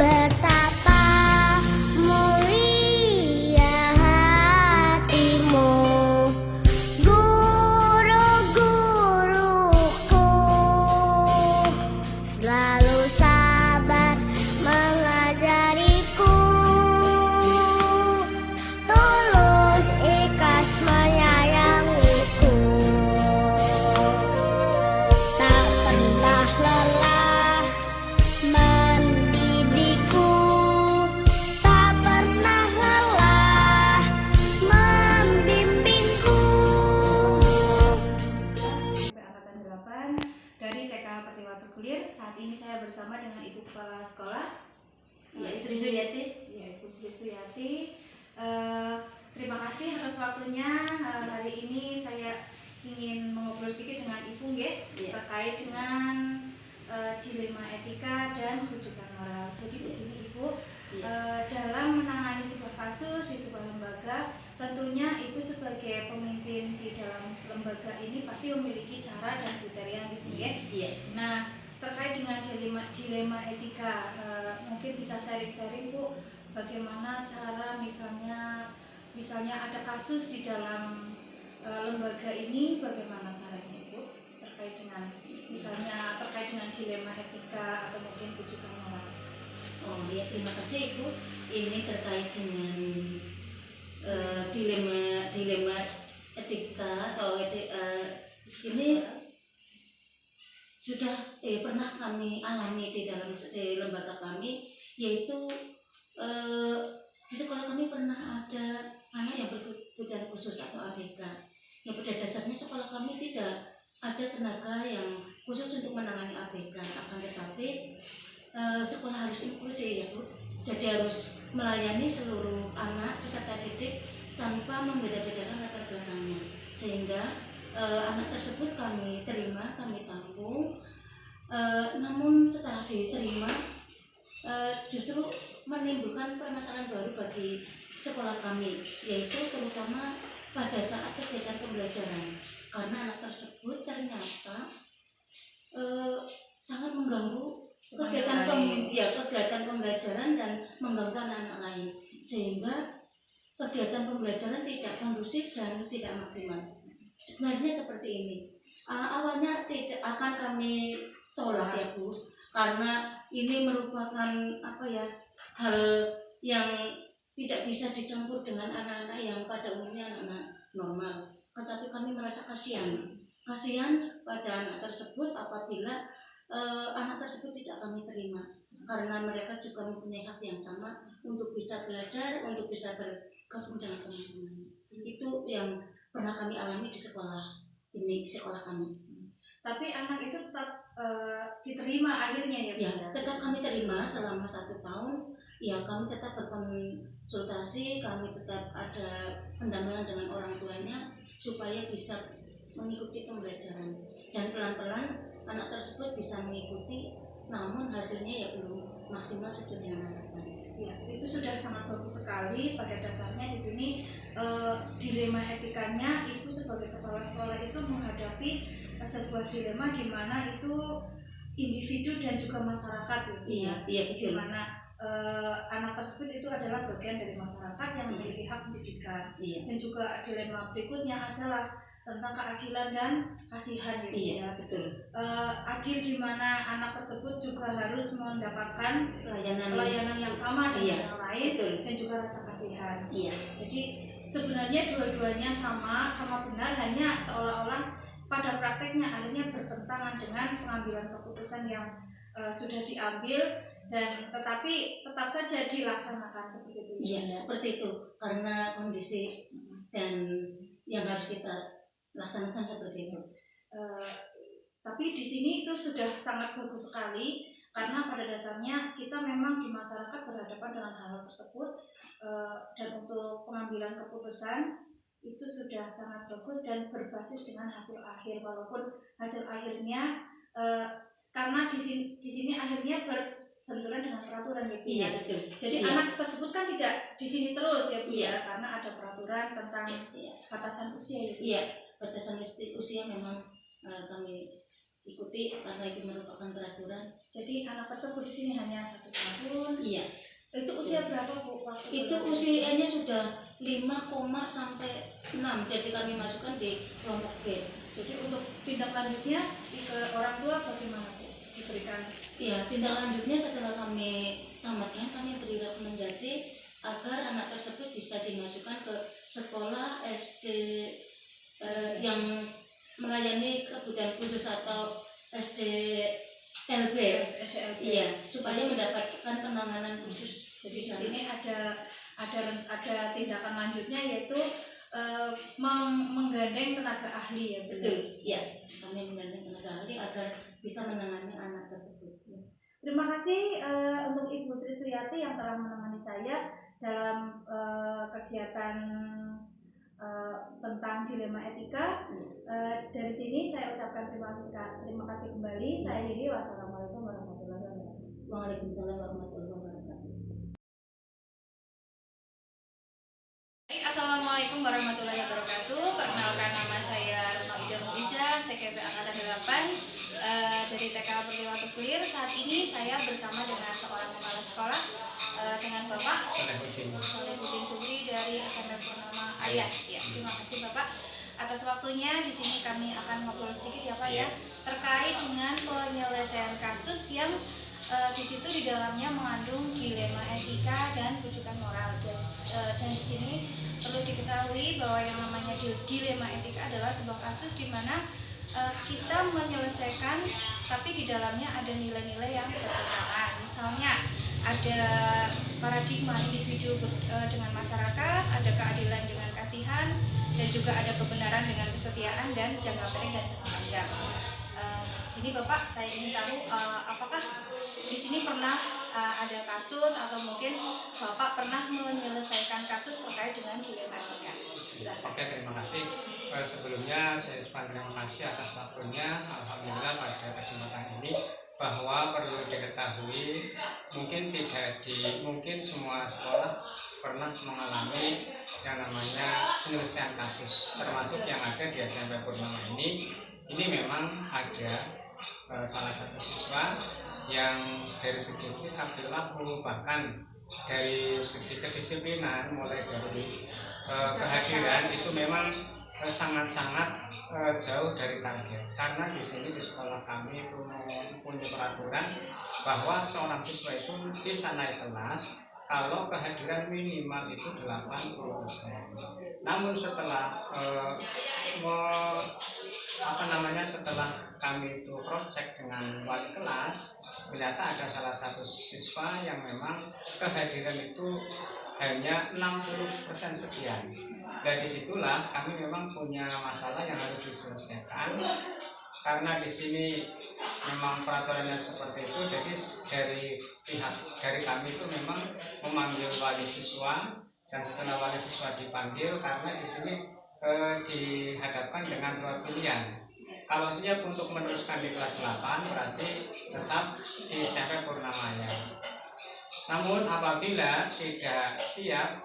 Betapa mulia hatimu, guru-guruku, selalu sabar mengajariku, tulus ikhlas menyayangiku, tak pernah lelah mendidikku, tak pernah lelah membimbingku. SMP Angkatan 8 dari TK Pertiwatu Kulir. Saat ini saya bersama dengan Ibu Kepala Sekolah, Sri Suyati. Ya, Ibu Sri Suyati. Terima kasih atas waktunya. Hari ini saya ingin mengobrol sedikit dengan Ibu terkait dengan dilema etika dan rujukan moral. Jadi begini Ibu, dalam menangani sebuah kasus di sebuah lembaga, tentunya Ibu sebagai pemimpin di dalam lembaga ini pasti memiliki cara dan kriteria gitu ya. Nah, terkait dengan dilema etika, mungkin bisa sharing-sharing Bu, bagaimana cara misalnya ada kasus di dalam lembaga ini, bagaimana caranya Ibu terkait dengan dilema etika atau mungkin rujukan moral. Oh ya, terima kasih Ibu. Ini terkait dengan dilema etika atau ini sudah pernah kami alami di lembaga kami, yaitu di sekolah kami pernah ada anak yang berkebutuhan khusus atau ABK. Yang pada dasarnya sekolah kami tidak ada tenaga yang khusus untuk menangani ABK, akan tetapi sekolah harus inklusi ya Bu. Jadi harus melayani seluruh anak peserta didik tanpa membeda-bedakan latar belakangnya, sehingga anak tersebut kami terima, kami tampung. Namun setelah diterima justru menimbulkan permasalahan baru bagi sekolah kami, yaitu terutama pada saat kegiatan pembelajaran, karena anak tersebut ternyata sangat mengganggu kegiatan pembelajaran dan mengganggu anak-anak lain, sehingga kegiatan pembelajaran tidak kondusif dan tidak maksimal. Sebenarnya seperti ini. Awalnya tidak akan kami tolak ya Bu, karena ini merupakan hal yang tidak bisa dicampur dengan anak-anak yang pada umumnya anak-anak normal. Tetapi kami merasa kasihan pada anak tersebut apabila anak tersebut tidak kami terima, karena mereka juga mempunyai hak yang sama untuk bisa belajar, untuk bisa bergabung dengan teman-teman. Itu yang pernah kami alami di sekolah kami. Tapi anak itu tetap diterima akhirnya ya Bu? Ya, tetap kami terima selama 1 tahun. Ya, kami tetap berkonsultasi, kami tetap ada pendampingan dengan orang tuanya supaya bisa mengikuti pembelajaran, dan pelan-pelan anak tersebut bisa mengikuti, namun hasilnya ya belum maksimal sesuai dengan harapan. Ya, itu sudah sangat bagus sekali. Pada dasarnya di sini dilema etikanya Ibu sebagai kepala sekolah itu menghadapi sebuah dilema di mana itu individu dan juga masyarakat Iya, di mana anak tersebut itu adalah bagian dari masyarakat yang memiliki hak pendidikan. Dan juga dilema berikutnya adalah tentang keadilan dan kasihan ya. Betul. Adil di mana anak tersebut juga harus mendapatkan pelayanan yang sama dengan yang lain. Betul. Dan juga rasa kasihan. Jadi sebenarnya dua-duanya sama benar, hanya seolah-olah pada prakteknya akhirnya bertentangan dengan pengambilan keputusan yang sudah diambil, dan tetapi tetap saja dilaksanakan seperti itu. Iya, seperti itu, karena kondisi dan yang harus kita laksanakan seperti itu. Tapi di sini itu sudah sangat bagus sekali, karena pada dasarnya kita memang di masyarakat berhadapan dengan hal tersebut, dan untuk pengambilan keputusan itu sudah sangat bagus dan berbasis dengan hasil akhir, walaupun hasil akhirnya karena di sini akhirnya berbenturan dengan peraturan ya Bu. Betul. Jadi anak tersebut kan tidak di sini terus ya Bu, karena ada peraturan tentang batasan usia ya Bu. Batasan usia memang kami ikuti karena itu merupakan peraturan. Jadi anak tersebut di sini hanya 1 tahun, Iya. Itu usia berapa Bu? Itu usianya sudah 5, sampai 6. Jadi kami masukkan di kelompok B. Jadi untuk tindak lanjutnya ke orang tua bagaimana Bu? Diberikan? Iya, tindak lanjutnya setelah kami tamatkan, kami beri rekomendasi agar anak tersebut bisa dimasukkan ke sekolah SD yang melayani kebutuhan khusus atau SDLB. Iya, supaya mendapatkan penanganan khusus. Jadi di sini ada tindakan lanjutnya yaitu menggandeng tenaga ahli ya. Betul, ya. Kami menggandeng tenaga ahli agar bisa menangani anak tersebut. Ya. Terima kasih untuk Ibu Sri Suyati yang telah menemani saya dalam kegiatan tentang dilema etika. Dari sini saya ucapkan terima kasih kembali. Saya Lili. Wassalamualaikum warahmatullahi wabarakatuh. Waalaikumsalam warahmatullahi wabarakatuh. Assalamualaikum warahmatullahi wabarakatuh. Perkenalkan, nama saya Retno Ida Muiza, CKP Angkatan 8 dari TK Pertiwatu Clear. Saat ini saya bersama dengan seorang kepala sekolah dengan Bapak Solehuddin Subri dari SMP Purnama Ayat. Ya, terima kasih Bapak atas waktunya. Di sini kami akan ngobrol sedikit ya Pak ya, terkait dengan penyelesaian kasus yang di situ di dalamnya mengandung dilema etika dan rujukan moral. Dan di sini perlu diketahui bahwa yang namanya dilema etika adalah sebuah kasus di mana kita menyelesaikan tapi di dalamnya ada nilai-nilai yang bertentangan. Misalnya ada paradigma individu dengan masyarakat, ada keadilan dengan kasihan, dan juga ada kebenaran dengan kesetiaan dan jangka pendek dan jangka panjang. Ini Bapak, saya ingin tahu apakah di sini pernah ada kasus atau mungkin Bapak pernah menyelesaikan kasus terkait dengan dilema etika. Silakan. Oke, terima kasih. Sebelumnya saya ucapkan terima kasih atas waktunya. Alhamdulillah pada kesempatan ini bahwa perlu diketahui mungkin semua sekolah pernah mengalami yang namanya penyelesaian kasus, termasuk yang ada di SMP Purnama ini. Ini memang ada salah satu siswa yang dari segi sikap perilaku, bahkan dari segi kedisiplinan, mulai dari kehadiran itu memang sangat-sangat jauh dari target. Karena di sini di sekolah kami itu mempunyai peraturan bahwa seorang siswa itu bisa naik kelas kalau kehadiran minimal itu 80%. Namun setelah setelah kami itu cross check dengan wali kelas, ternyata ada salah satu siswa yang memang kehadiran itu hanya 60% sekian. Dan disitulah kami memang punya masalah yang harus diselesaikan. Karena di sini memang peraturannya seperti itu, jadi dari kami itu memang memanggil wali siswa, dan setelah wali siswa dipanggil, karena di sini dihadapkan dengan dua pilihan. Kalau siap untuk meneruskan di kelas 8 berarti tetap di SMP Purnamaya. Namun apabila tidak siap,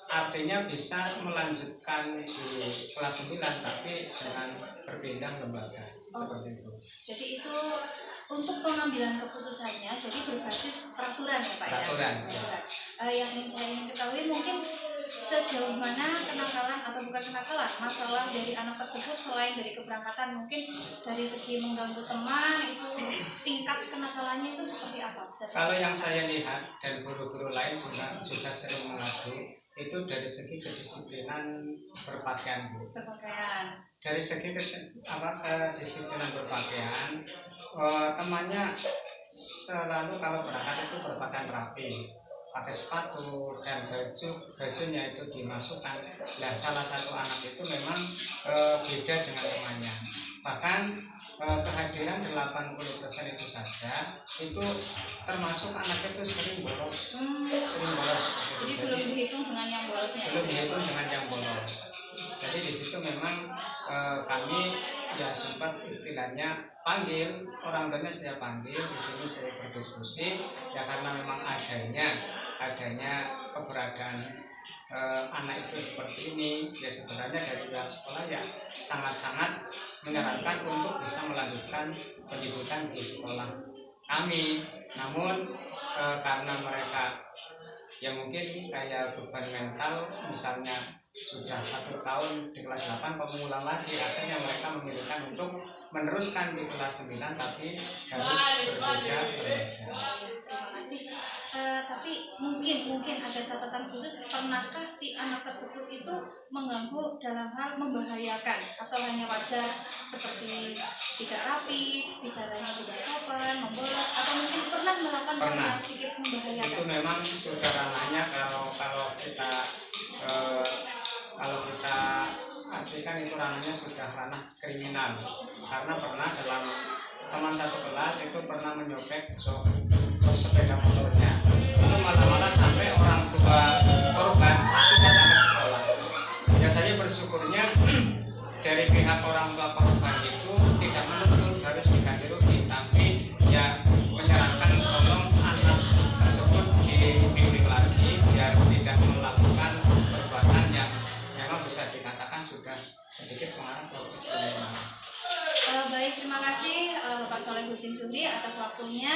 artinya bisa melanjutkan di kelas 9 tapi dengan berpindah lembaga. Seperti itu. Jadi itu untuk pengambilan keputusannya jadi berbasis peraturan ya Pak peraturan, ya? Yang saya ingin ketahui mungkin sejauh mana kenakalan atau bukan kenakalan, masalah dari anak tersebut selain dari keberangkatan, mungkin dari segi mengganggu teman, itu tingkat kenakalannya itu seperti apa? Kalau yang saya lihat dan guru-guru lain juga sering mengadu, itu dari segi kedisiplinan berpakaian, Bu. Berpakaian. Dari segi kedisiplinan berpakaian, temannya selalu kalau berangkat itu berpakaian rapi, pakai sepatu dan bajunya itu dimasukkan. Dan salah satu anak itu memang beda dengan temannya. Bahkan kehadiran 80% itu saja itu termasuk anak itu sering bolos. Jadi belum dihitung dengan yang bolosnya. Belum dihitung dengan yang bolos. Jadi di situ memang kami ya sempat istilahnya panggil orang tuanya, saya panggil di sini, saya berdiskusi ya, karena memang adanya keberadaan anak itu seperti ini ya, sebenarnya dari pihak sekolah ya sangat-sangat menyarankan untuk bisa melanjutkan pendidikan di sekolah kami. Namun karena mereka ya mungkin kayak beban mental, misalnya sudah 1 tahun di kelas 8 mengulang lagi, akhirnya mereka memilihkan untuk meneruskan di kelas 9 tapi harus berbeda belajar. Terima kasih. Tapi mungkin ada catatan khusus, pernahkah si anak tersebut itu mengganggu dalam hal membahayakan atau hanya wajar seperti tidak rapi, bicaranya tidak sopan, membolos, atau mungkin pernah melakukan hal yang sedikit membahayakan? Itu memang sudah ranahnya kalau kita artikan itu ranahnya sudah ranah kriminal, karena pernah dalam teman satu kelas itu pernah menyobek jok sepeda motornya, itu malah sampai orang tua korban itu datang ke sekolah. Ya saya bersyukurnya dari pihak orang tua korban itu tidak menuntut harus diganti rugi, tapi ya menyarankan tolong anak tersebut dibimbing lagi biar tidak melakukan perbuatan yang memang bisa dikatakan sudah sedikit mengarah ke kriminal. Baik, terima kasih Bapak Solehuddin Subri atas waktunya.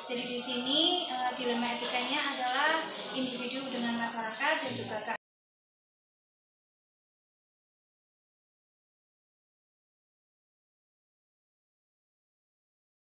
Jadi di sini dilema etikanya adalah individu dengan masyarakat dan juga